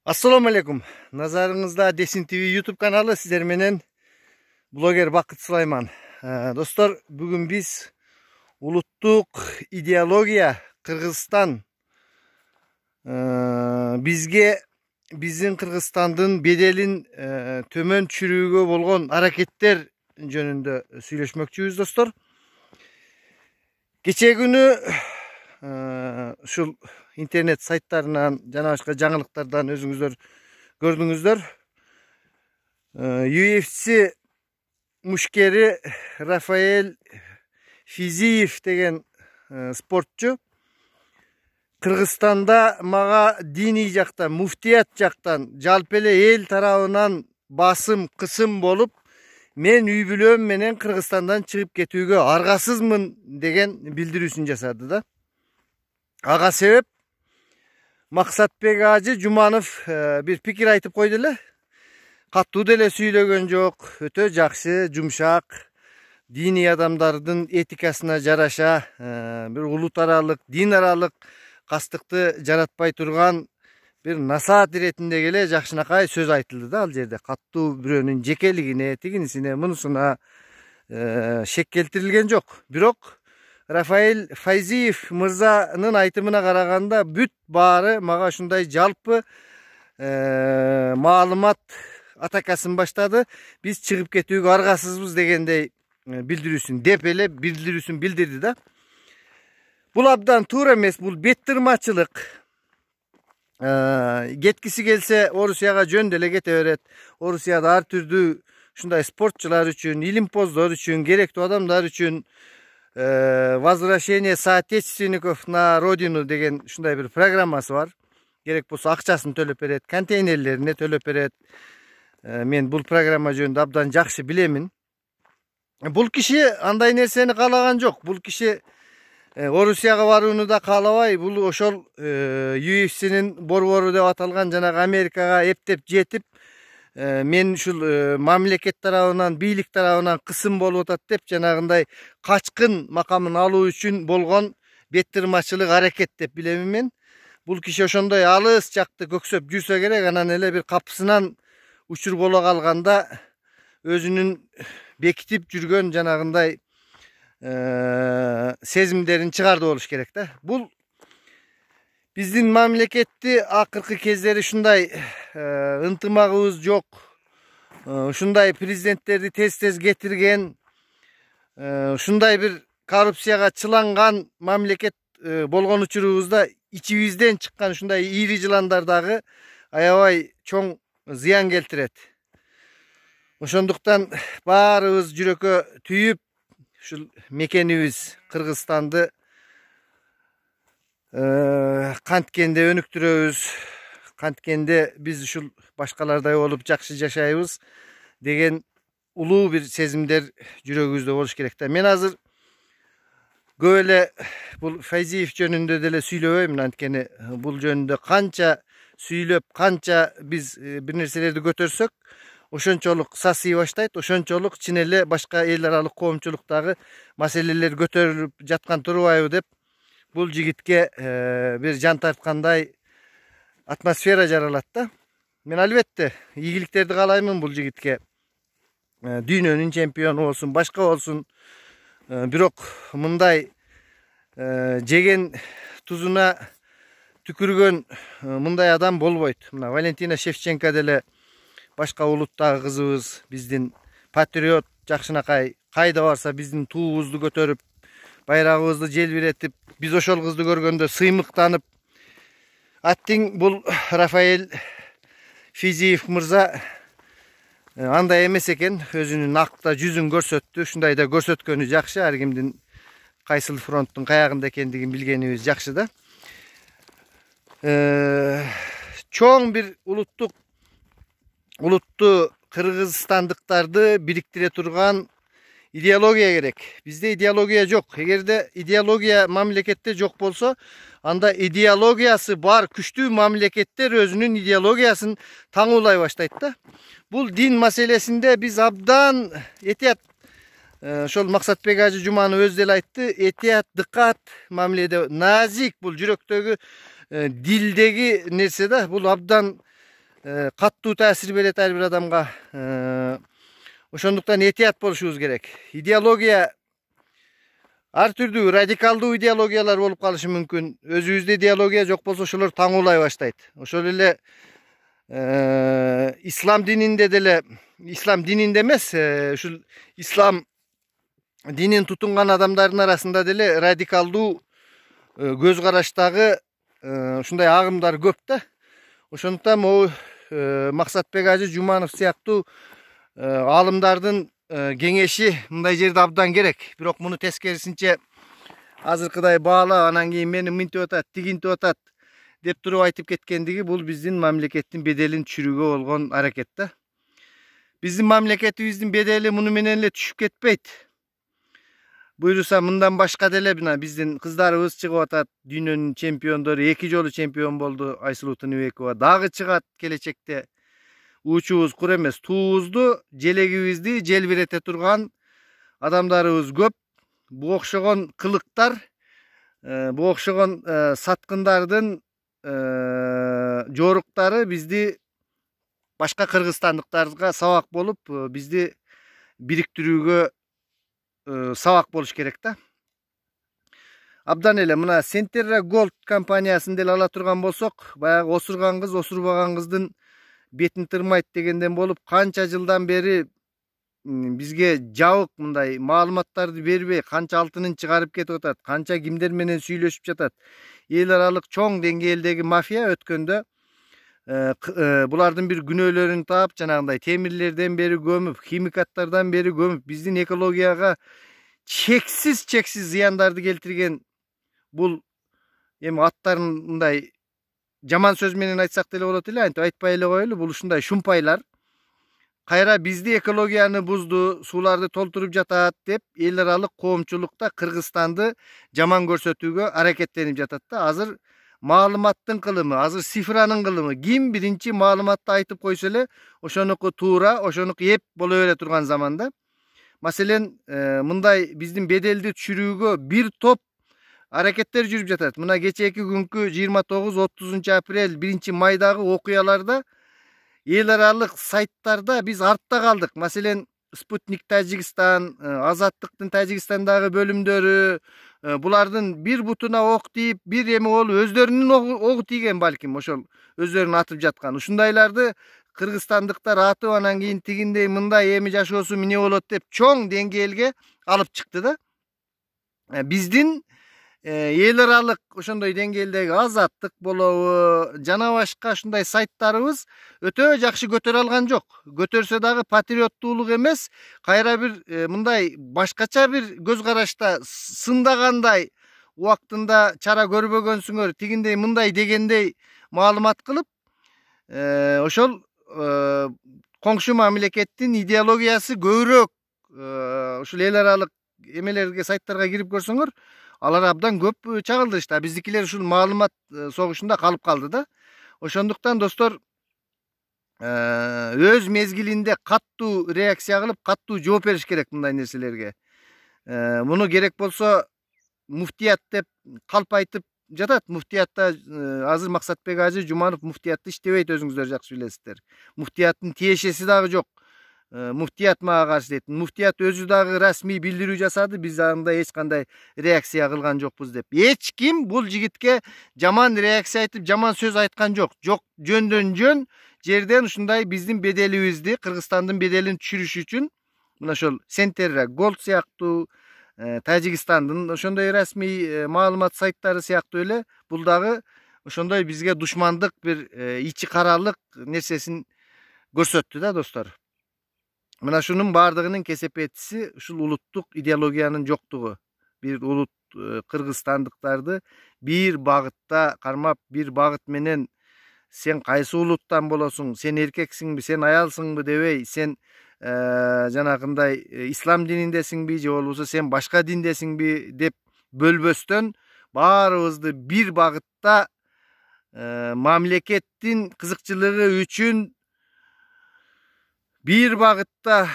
Assalamu alaikum. Nazarınızda Desin TV YouTube kanalı sizler menen blogger Bakıt Sulayman. Dostlar, bugün biz Ulutluk ideologiya Kırgızstan bizge bizim Kırgızstandın bedelin tömön çürüğü bolgon hareketler jönündө süйлöşmökчүбүз dostlar. Geçe günü şu internet saytlarından, jana başka жаңылыктардан özüңүздөр gördüңүздөр. UFC muşkeri Rafael Fiziev деген sportçu Kırgızstanda maga dini jaktan, muftiyat jaktan, жалпы el tarabынан basım, kısım bolup men үй бүлөм менен Kırgızstandan çıkıp ketүүгө argasızmın деген bildirүүsүn жасады да. Ага себеп Maksatbek Hacı Jumanov bir pikir aytıp koydu эле. Каттуу деле сүйлөгөн жок, өтө жакшы, жумшак, dini adamdардын этикасына жараша, bir улут аралык, дин аралык кастыкты жаратпай турган bir насаат иретинде келе жакшынакай сөз айтылды да ал жерде. Каттуу бирөөнүн жекелигине, тигинисине, мунусуна шек келтирилген жок. Бирок Rafael Fiziev мырзанын айтымына караганда бүт баары мага ушундай жалпы маалымат атакасын баштады. Биз чыгып кетүүгө аргасызбыз дегендей билдирүүсүн деп эле билдирүүсүн билдирди да. Бул абдан туура эмес, бул беттырмачылык. Кеткиси келсе Орусияга жөн деле кете берет. Орусияда ар түрдүү ушундай спортчулар үчүн, илимпоздор үчүн, керектүү адамдар үчүн возвращение соотечественников на родину деген ушундай bir программасы бар. Керек болсо акчасын төлөп берет, контейнерлерине төлөп берет. Мен бул программа жөнүндө абдан жакшы билемин. Бул киши андай нерсени каалаган жок. Бул киши Орусияга барууну да каалабай, бул ошол UFC'нин борбору деп аталган жанагы Америкага эптеп жетип, мен ушул мамлекет тарабынан, бийлик тарабынан кысым болуп атат деп жанагындай качкын макамын алуу үчүн болгон беттирмачылык аракет деп билемин мен. Бул киши ошондой алыс жакты көксөп жүрсө керек, анан эле bir капысынан учур боло калганда өзүнүн бекитип жүргөн жанагындай сезимдерин чыгарды болуш керек да. Бул биздин мамлекетти акыркы кездери ушундай ынтымагыбыз жок. Ушундай президенттерди тез кетирген, ушундай bir коррупцияга чыланган мамлекет болгон учурубузда ичибизден чыккан ушундай ири жыландар дагы аябай чоң зыян келтирет. Ошондуктан баарыбыз жүрөккө түйүп ушул мекенибиз Кыргызстанды канткенде өнүктүрөбүз, канткенде биз ушул башкалардай болуп жакшы жашайбыз деген улуу bir сезимдер жүрөгүбүздө болуш керек да. Мен азыр көп эле бул Fiziev жөнүндө деле сүйлөбөйм, анткени бул жөнүндө канча сүйлөп, канча биз бир нерселерди көтөрсөк, ошончолук сасый баштайт, ошончолук чын эле башка эл аралык коомчулуктагы маселелер көтөрүлүп жаткан турбайбы деп бул жигитке bir жан тарткандай атмосфера жаралат да. Мен албетте ийгиликтерди каалаймын бул жигитке. Дүйнөнүн чемпиону болсун, башка болсун. Бирок мындай жеген тузуна түкүргөн мындай адам болбойт. Мына Валентина Шевченко деле башка улуттагы кызыбыз, биздин патриот, жакшынакай, кайда барса биздин туубузду көтөрүп, байрагыбызды желбиретип, биз ошол кызды көргөндө сыймыктанып, аттиң бул Rafael Fiziev мырза андай эмес экен, өзүнүн акта жүзүн көрсөттү. Ушундай да көрсөткөнү жакшы, ар кимдин кайсыл фронттун каягында экендигин билгенибиз жакшы да. Чоң bir улутту кыргызстандыктарды бириктире турган идеология керек. Бизде идеология жок. Эгерде идеология мамлекетте жок болсо, анда идеологиясы бар күчтүү мамлекеттер өзүнүн идеологиясын таңуулай баштайт да. Бул дин маселесинде биз абдан этият, ошол Максатбек Hacı Jumanov өзү деле айтты, этият, дыккат мамиледе назик, бул жүрөктөгү дилдеги нерсе да. Бул абдан каттуу таасир берет ар бир адамга. Ошондуктан этият болушубуз керек. Идеология ар түрдүү радикалдуу идеологиялар болуп калышы мүмкүн. Өзүбүздө идеология жок болсо ошолор таңуулай баштайт. Ошол эле ислам дининде деле, ислам дининде эмес, ушул ислам динин тутунган адамдардын арасында деле радикалдуу көз караштагы ушундай агымдар көп да. Ошондуктан могу Максатбек Ажы Жуманов сыяктуу алымдардын кеңеши мындай жерде абдан керек. Бирок муну тескерисинче азыркыдай баалап, анан кийин мени мынтип атат, тигинтип атат деп туруп айтып кеткендиги бул биздин мамлекеттин беделин түшүрүүгө болгон аракет да. Биздин мамлекетибиздин бедели муну менен эле түшүп кетпейт. Буйруса мындан башка деле мына биздин кыздарыбыз чыгып атат, дүйнөнүн чемпиондору, 2 жолу чемпион болду Айсулуу Тыныбекова. Дагы чыгат келечекте. Учубуз кур эмес, туубузду, желегибизди желбирете турган адамдарыбыз көп. Буга окшогон кылыктар, буга окшогон саткындардын жоруктары бизди башка кыргызстандыктарга сабак болуп, бизди бириктирүүгө сабак болуш керек да. Абдан эле мына Centerra Gold компаниясын деле ала турган болсок, баягы осурган кыз осурбаган кыздын бетин тырмайт дегенден болуп, канча жылдан бери бизге жабык мындай маалыматтарды бербей, канча алтынын чыгарып кетип атат, канча кимдер менен сүйлөшүп жатат. Эл аралык чоң деңгээлдеги мафия өткөндө булардын бир күнөөлөрүн таап, жанагындай темирлерден бери көмүп, химикаттардан бери көмүп, биздин экологияга чексиз зыяндарды келтирген бул эми аттарын мындай жаман сөз менен айтсак деле болот эле, антип айтпай эле коелу, бул ушундай шумпайлар кайра бизди экологияны бузду, сууларды толтуруп жатат деп эл аралык коомчулукта Кыргызстанды жаман көрсөтүүгө аракеттенип жатат да. Азыр маалыматтын кылымы, азыр цифранын кылымы, ким биринчи маалыматты айтып койсо эле ошонуку туура, ошонуку эп боло бере турган заманда. Маселен, мындай биздин беделди түшүрүүгө бир топ аракеттер жүрүп жатат. Мына кечээки күнкү 29-30 апрель 1 майдагы окуяларда эл аралык сайттарда биз артта калдык. Маселен, Спутник Тажикстан, Азаттыктын Тажикстандагы бөлүмдөрү, булардын бир бутуна ок тийип, бир эми болуп өздөрүнүн огу тийген балким, ошол өздөрүн атып жаткан. Ушундайларды кыргызстандыктар атып, анан кийин тигиндей мындай эми жашоосу эмне болот деп чоң деңгээлге алып чыкты да. Биздин эл аралык ошондой деңгээлдеги Азаттык болобу, жана башка ушундай сайттарыбыз өтө жакшы көтөрө алган жок. Көтөрсө дагы патриоттуулук эмес, кайра бир мындай башкача бир көз карашта сындагандай, убактында чара көрбөгөнсүңөр, тигиндей мындай дегендей маалымат кылып, ошол коңшу мамлекеттин идеологиясы көбүрөөк ушул эл аралык эмелерге, сайттарга кирип көрсөңөр, алар абдан көп чагылдырышты. Биздикилер ушул маалымат согушунда калып калды да. Ошондуктан достор, өз мезгилинде каттуу реакция кылып, каттуу жооп бериш керек мындай нерселерге. Муну керек болсо муфтият деп калп айтып жатат. Муфтиятта азыр Максатбек Ажы Жуманов муфтиятты иштебейт, өзүңүздөр жакшы билесиздер. Муфтияттын тиешеси дагы жок. Муфтият мага каршы дейт. Муфтият өзү дагы расмий билдирүү жасады, биз анда эч кандай реакция кылган жокпуз деп. Эч ким бул жигитке жаман реакция айтып, жаман сөз айткан жок. Жок, жөндөн жөн жерден ушундай биздин беделибизди, Кыргызстандын беделин түшүрүш үчүн мына ошол Centerra Gold сыяктуу, Тажикстандын ошондой расмий маалымат сайттары сыяктуу эле бул дагы ошондой бизге душмандык бир ичи каралык нерсесин көрсөттү да достор. Мына шунун бардыгынын кесепетиси ушул улуттук идеологиянын жоктугу. Бир улут кыргызстандыктарды бир багытта кармап, бир багыт менен сен кайсы улуттан болосуң, сен эркексиңби, сен аялсыңбы дебей, сен жанагындай ислам дининдесиңби же болбосо сен башка диндесиңби деп бөлбөстөн баарыбызды бир багытта мамлекеттин кызыкчылыгы үчүн бир багытта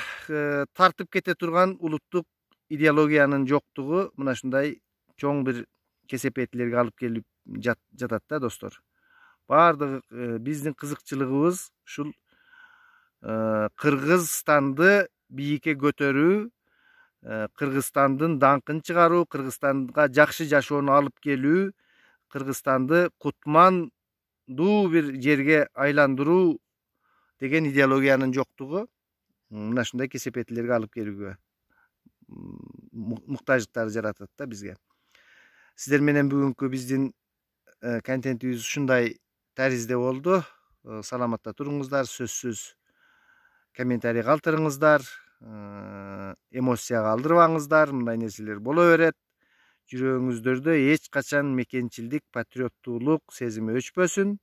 тартып кете турган улуттук идеологиянын жоктугу мына ушундай чоң бир кесепеттилерге алып келип жатат да достор. Бардыгы биздин кызыкчылыгыбыз ушул Кыргызстанды бийикке көтөрүү, Кыргызстандын даңкын чыгаруу, Кыргызстанга жакшы жашоону алып келүү, Кыргызстанды кутмандуу бир жерге айландыруу деген идеологиянын жоктугу мына ушундай кесепеттилерге алып келүүгө муктаждыктарды жаратат да бизге. Сиздер менен бүгүнкү биздин контентибиз ушундай таризде болду. Саламатта туруңуздар, сөзсүз комментарий калтырыңыздар, эмоция калтырбаңыздар, мындай нерселер боло берет. Жүрөгүңүздөрдө эч качан мекенчилдик, патриоттуулук сезими өчпөсүн.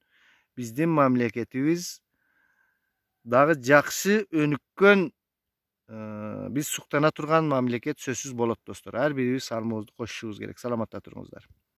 Биздин мамлекетибиз дагы жакшы өнүккөн, биз суктана турган мамлекет сөзсүз болот достор. Ар бирибиз салымыбызды кошушубуз керек. Саламатта туруңуздар.